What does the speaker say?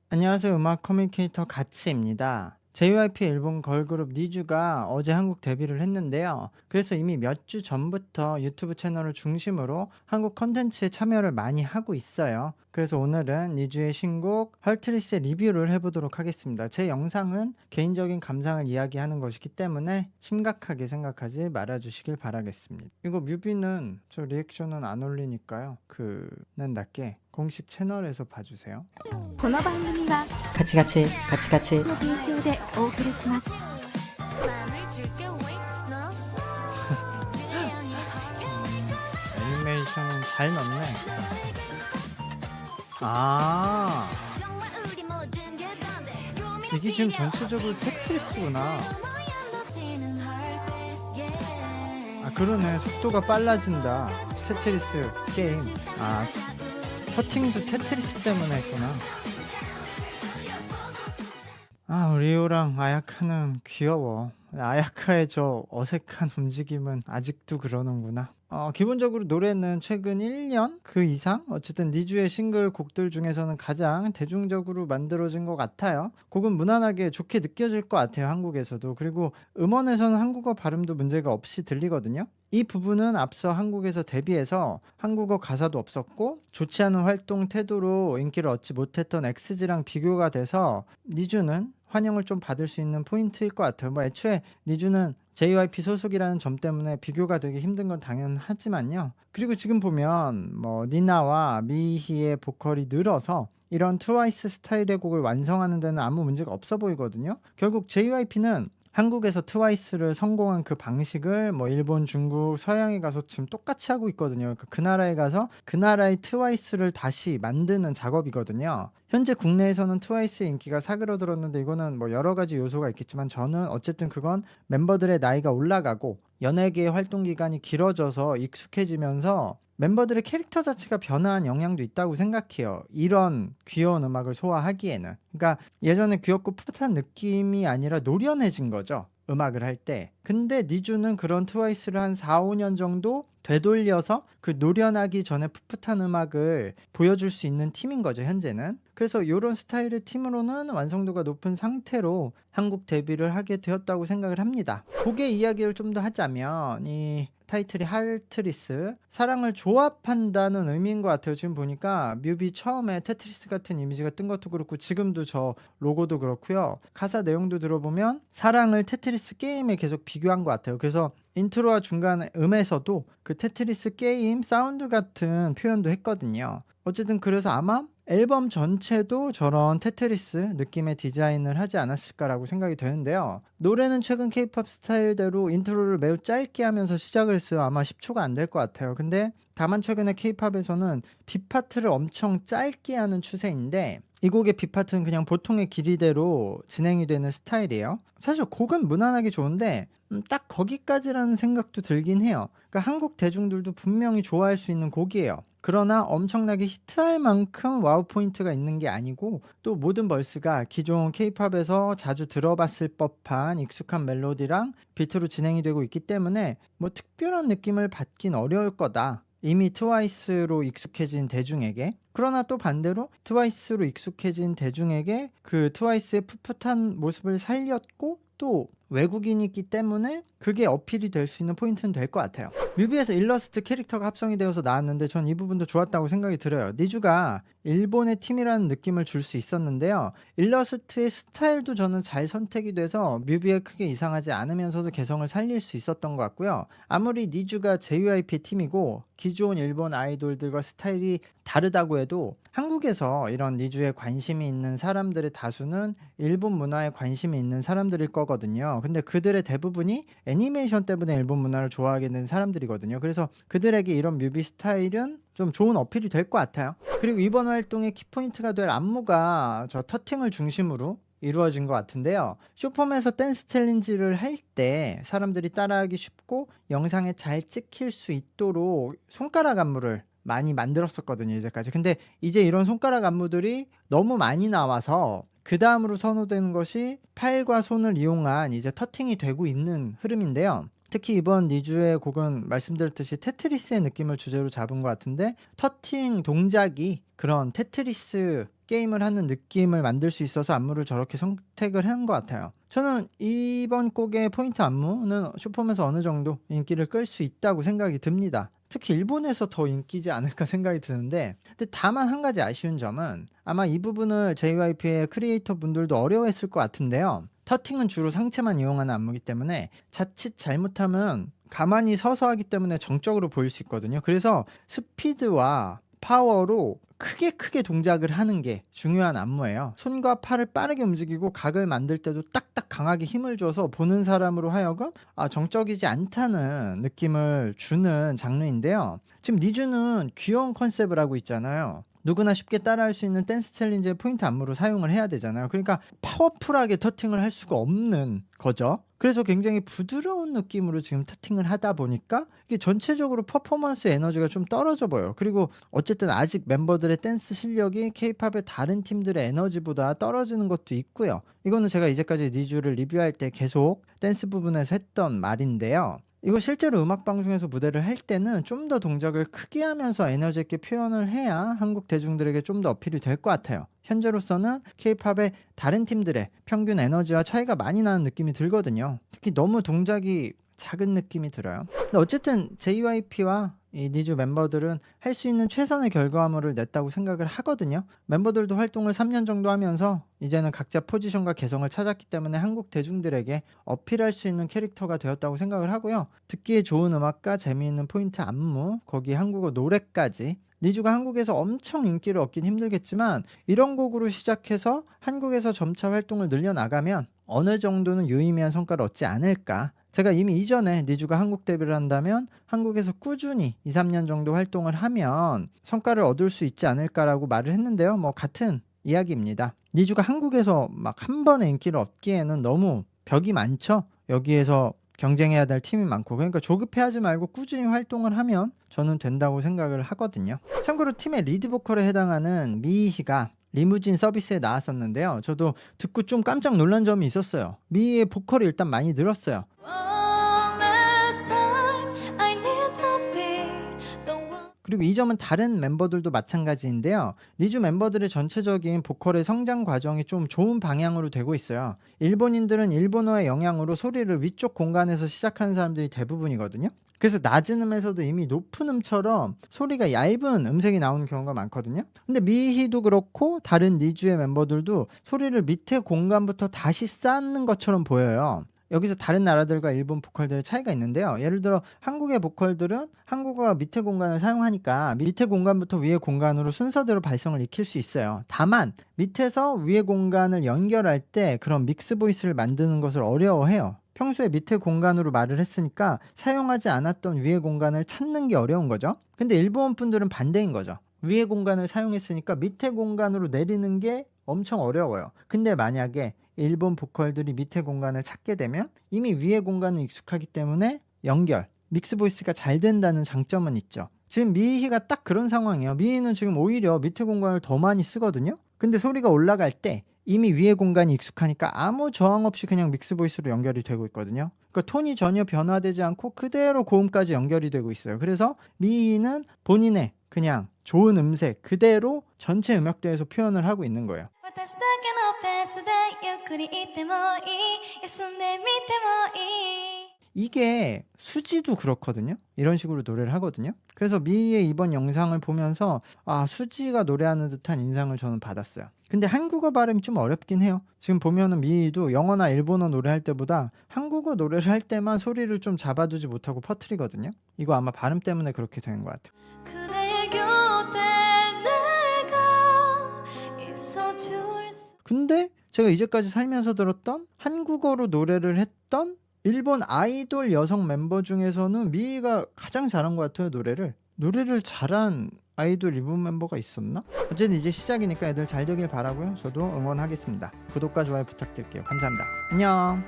안녕하세요. 음악 커뮤니케이터 가츠입니다. JYP 일본 걸그룹 니쥬가 어제 한국 데뷔를 했는데요. 그래서 이미 몇 주 전부터 유튜브 채널을 중심으로 한국 컨텐츠에 참여를 많이 하고 있어요. 그래서 오늘은 니쥬의 신곡 헐트리스의 리뷰를 해보도록 하겠습니다. 제 영상은 개인적인 감상을 이야기하는 것이기 때문에 심각하게 생각하지 말아주시길 바라겠습니다. 이거 뮤비는 저 리액션은 안 올리니까요. 그는 낮게 공식 채널에서 봐주세요. この番組はカチカチカチカチの提供でお送りします。 애니메이션은 잘 넣네. 아, 이게 지금 전체적으로 테트리스구나. 아, 그러네. 속도가 빨라진다. 테트리스 게임. 아, 터팅도 테트리스 때문에 했구나. 아, 리오랑 아야카는 귀여워. 아야카의 저 어색한 움직임은 아직도 그러는구나. 기본적으로 노래는 최근 1년 그 이상 어쨌든 니쥬의 싱글 곡들 중에서는 가장 대중적으로 만들어진 것 같아요. 곡은 무난하게 좋게 느껴질 것 같아요, 한국에서도. 그리고 음원에서는 한국어 발음도 문제가 없이 들리거든요. 이 부분은 앞서 한국에서 데뷔해서 한국어 가사도 없었고 좋지 않은 활동 태도로 인기를 얻지 못했던 엑스지랑 비교가 돼서 니쥬는 환영을 좀 받을 수 있는 포인트일 것 같아요. 뭐 애초에 니쥬는 JYP 소속이라는 점 때문에 비교가 되기 힘든 건 당연하지만요. 그리고 지금 보면 뭐 니나와 미희의 보컬이 늘어서 이런 트와이스 스타일의 곡을 완성하는 데는 아무 문제가 없어 보이거든요. 결국 JYP는 한국에서 트와이스를 성공한 그 방식을 뭐 일본, 중국, 서양에 가서 지금 똑같이 하고 있거든요. 그러니까 그 나라에 가서 그 나라의 트와이스를 다시 만드는 작업이거든요. 현재 국내에서는 트와이스의 인기가 사그러들었는데 이거는 뭐 여러 가지 요소가 있겠지만 저는 어쨌든 그건 멤버들의 나이가 올라가고 연예계의 활동 기간이 길어져서 익숙해지면서 멤버들의 캐릭터 자체가 변화한 영향도 있다고 생각해요. 이런 귀여운 음악을 소화하기에는. 그러니까 예전에 귀엽고 풋풋한 느낌이 아니라 노련해진 거죠, 음악을 할 때. 근데 니쥬는 그런 트와이스를 한 4, 5년 정도 되돌려서 그 노련하기 전에 풋풋한 음악을 보여줄 수 있는 팀인 거죠, 현재는. 그래서 이런 스타일의 팀으로는 완성도가 높은 상태로 한국 데뷔를 하게 되었다고 생각을 합니다. 곡의 이야기를 좀 더 하자면 이 타이틀이 할트리스, 사랑을 조합한다는 의미인 것 같아요. 지금 보니까 뮤비 처음에 테트리스 같은 이미지가 뜬 것도 그렇고 지금도 저 로고도 그렇고요. 가사 내용도 들어보면 사랑을 테트리스 게임에 계속 비교한 것 같아요. 그래서 인트로와 중간 음에서도 그 테트리스 게임 사운드 같은 표현도 했거든요. 어쨌든 그래서 아마 앨범 전체도 저런 테트리스 느낌의 디자인을 하지 않았을까라고 생각이 되는데요. 노래는 최근 케이팝 스타일대로 인트로를 매우 짧게 하면서 시작을 했어요. 아마 10초가 안 될 것 같아요. 근데 다만 최근에 케이팝에서는 빅파트를 엄청 짧게 하는 추세인데 이 곡의 빅파트는 그냥 보통의 길이대로 진행이 되는 스타일이에요. 사실 곡은 무난하게 좋은데 딱 거기까지라는 생각도 들긴 해요. 그러니까 한국 대중들도 분명히 좋아할 수 있는 곡이에요. 그러나 엄청나게 히트할 만큼 와우 포인트가 있는 게 아니고 또 모든 벌스가 기존 케이팝에서 자주 들어봤을 법한 익숙한 멜로디랑 비트로 진행이 되고 있기 때문에 뭐 특별한 느낌을 받긴 어려울 거다. 이미 트와이스로 익숙해진 대중에게. 그러나 또 반대로 트와이스로 익숙해진 대중에게 그 트와이스의 풋풋한 모습을 살렸고 또 외국인이기 때문에 그게 어필이 될 수 있는 포인트는 될 것 같아요. 뮤비에서 일러스트 캐릭터가 합성이 되어서 나왔는데 전 이 부분도 좋았다고 생각이 들어요. 니쥬가 일본의 팀이라는 느낌을 줄 수 있었는데요. 일러스트의 스타일도 저는 잘 선택이 돼서 뮤비에 크게 이상하지 않으면서도 개성을 살릴 수 있었던 것 같고요. 아무리 니쥬가 JYP 팀이고 기존 일본 아이돌들과 스타일이 다르다고 해도 한국에서 이런 니쥬에 관심이 있는 사람들의 다수는 일본 문화에 관심이 있는 사람들일 거거든요. 근데 그들의 대부분이 애니메이션 때문에 일본 문화를 좋아하게 된 사람들이거든요. 그래서 그들에게 이런 뮤비 스타일은 좀 좋은 어필이 될 것 같아요. 그리고 이번 활동의 키포인트가 될 안무가 저 터팅을 중심으로 이루어진 것 같은데요. 쇼폼에서 댄스 챌린지를 할 때 사람들이 따라하기 쉽고 영상에 잘 찍힐 수 있도록 손가락 안무를 많이 만들었었거든요, 이제까지. 근데 이제 이런 손가락 안무들이 너무 많이 나와서 그 다음으로 선호되는 것이 팔과 손을 이용한 이제 터팅이 되고 있는 흐름인데요. 특히 이번 니쥬의 곡은 말씀드렸듯이 테트리스의 느낌을 주제로 잡은 것 같은데 터팅 동작이 그런 테트리스 게임을 하는 느낌을 만들 수 있어서 안무를 저렇게 선택을 한 것 같아요. 저는 이번 곡의 포인트 안무는 슈퍼맨에서 어느 정도 인기를 끌 수 있다고 생각이 듭니다. 특히 일본에서 더 인기지 않을까 생각이 드는데, 근데 다만 한 가지 아쉬운 점은 아마 이 부분을 JYP의 크리에이터 분들도 어려워했을 것 같은데요. 터팅은 주로 상체만 이용하는 안무이기 때문에 자칫 잘못하면 가만히 서서 하기 때문에 정적으로 보일 수 있거든요. 그래서 스피드와 파워로 크게 동작을 하는 게 중요한 안무예요. 손과 팔을 빠르게 움직이고 각을 만들 때도 딱딱 강하게 힘을 줘서 보는 사람으로 하여금 정적이지 않다는 느낌을 주는 장르인데요. 지금 니주는 귀여운 컨셉을 하고 있잖아요. 누구나 쉽게 따라할 수 있는 댄스 챌린지의 포인트 안무로 사용을 해야 되잖아요. 그러니까 파워풀하게 터팅을 할 수가 없는 거죠. 그래서 굉장히 부드러운 느낌으로 지금 터팅을 하다 보니까 이게 전체적으로 퍼포먼스 에너지가 좀 떨어져 보여요. 그리고 어쨌든 아직 멤버들의 댄스 실력이 K-팝의 다른 팀들의 에너지보다 떨어지는 것도 있고요. 이거는 제가 이제까지 니주를 리뷰할 때 계속 댄스 부분에서 했던 말인데요. 이거 실제로 음악방송에서 무대를 할 때는 좀 더 동작을 크게 하면서 에너지 있게 표현을 해야 한국 대중들에게 좀 더 어필이 될 것 같아요. 현재로서는 K-팝의 다른 팀들의 평균 에너지와 차이가 많이 나는 느낌이 들거든요. 특히 너무 동작이 작은 느낌이 들어요. 근데 어쨌든 JYP와 이 니주 멤버들은 할 수 있는 최선의 결과물을 냈다고 생각을 하거든요. 멤버들도 활동을 3년 정도 하면서 이제는 각자 포지션과 개성을 찾았기 때문에 한국 대중들에게 어필할 수 있는 캐릭터가 되었다고 생각을 하고요. 듣기에 좋은 음악과 재미있는 포인트 안무, 거기에 한국어 노래까지, 니주가 한국에서 엄청 인기를 얻긴 힘들겠지만 이런 곡으로 시작해서 한국에서 점차 활동을 늘려나가면 어느 정도는 유의미한 성과를 얻지 않을까. 제가 이미 이전에 니주가 한국 데뷔를 한다면 한국에서 꾸준히 2, 3년 정도 활동을 하면 성과를 얻을 수 있지 않을까라고 말을 했는데요. 뭐 같은 이야기입니다. 니주가 한국에서 막 한 번에 인기를 얻기에는 너무 벽이 많죠. 여기에서 경쟁해야 될 팀이 많고, 그러니까 조급해하지 말고 꾸준히 활동을 하면 저는 된다고 생각을 하거든요. 참고로 팀의 리드 보컬에 해당하는 미희가 리무진 서비스에 나왔었는데요. 저도 듣고 좀 깜짝 놀란 점이 있었어요. 미희의 보컬이 일단 많이 늘었어요. 그리고 이 점은 다른 멤버들도 마찬가지인데요. 니주 멤버들의 전체적인 보컬의 성장 과정이 좀 좋은 방향으로 되고 있어요. 일본인들은 일본어의 영향으로 소리를 위쪽 공간에서 시작하는 사람들이 대부분이거든요. 그래서 낮은 음에서도 이미 높은 음처럼 소리가 얇은 음색이 나오는 경우가 많거든요. 근데 미희도 그렇고 다른 니주의 멤버들도 소리를 밑에 공간부터 다시 쌓는 것처럼 보여요. 여기서 다른 나라들과 일본 보컬들의 차이가 있는데요. 예를 들어 한국의 보컬들은 한국어가 밑에 공간을 사용하니까 밑에 공간부터 위에 공간으로 순서대로 발성을 익힐 수 있어요. 다만 밑에서 위에 공간을 연결할 때 그런 믹스 보이스를 만드는 것을 어려워해요. 평소에 밑에 공간으로 말을 했으니까 사용하지 않았던 위에 공간을 찾는 게 어려운 거죠. 근데 일본 분들은 반대인 거죠. 위에 공간을 사용했으니까 밑에 공간으로 내리는 게 엄청 어려워요. 근데 만약에 일본 보컬들이 밑에 공간을 찾게 되면 이미 위에 공간은 익숙하기 때문에 연결, 믹스 보이스가 잘 된다는 장점은 있죠. 지금 미희가 딱 그런 상황이에요. 미희는 지금 오히려 밑에 공간을 더 많이 쓰거든요. 근데 소리가 올라갈 때 이미 위에 공간이 익숙하니까 아무 저항 없이 그냥 믹스 보이스로 연결이 되고 있거든요. 그러니까 톤이 전혀 변화되지 않고 그대로 고음까지 연결이 되고 있어요. 그래서 미희는 본인의 그냥 좋은 음색 그대로 전체 음역대에서 표현을 하고 있는 거예요. 이게 수지도 그렇거든요. 이런 식으로 노래를 하거든요. 그래서 미희의 이번 영상을 보면서 수지가 노래하는 듯한 인상을 저는 받았어요. 근데 한국어 발음이 좀 어렵긴 해요. 지금 보면은 미희도 영어나 일본어 노래할 때보다 한국어 노래를 할 때만 소리를 좀 잡아두지 못하고 퍼뜨리거든요. 이거 아마 발음 때문에 그렇게 되는 것 같아요. 근데 제가 이제까지 살면서 들었던 한국어로 노래를 했던 일본 아이돌 여성 멤버 중에서는 미희가 가장 잘한 것 같아요. 노래를 잘한 아이돌 일본 멤버가 있었나? 어쨌든 이제 시작이니까 애들 잘 되길 바라고요. 저도 응원하겠습니다. 구독과 좋아요 부탁드릴게요. 감사합니다. 안녕.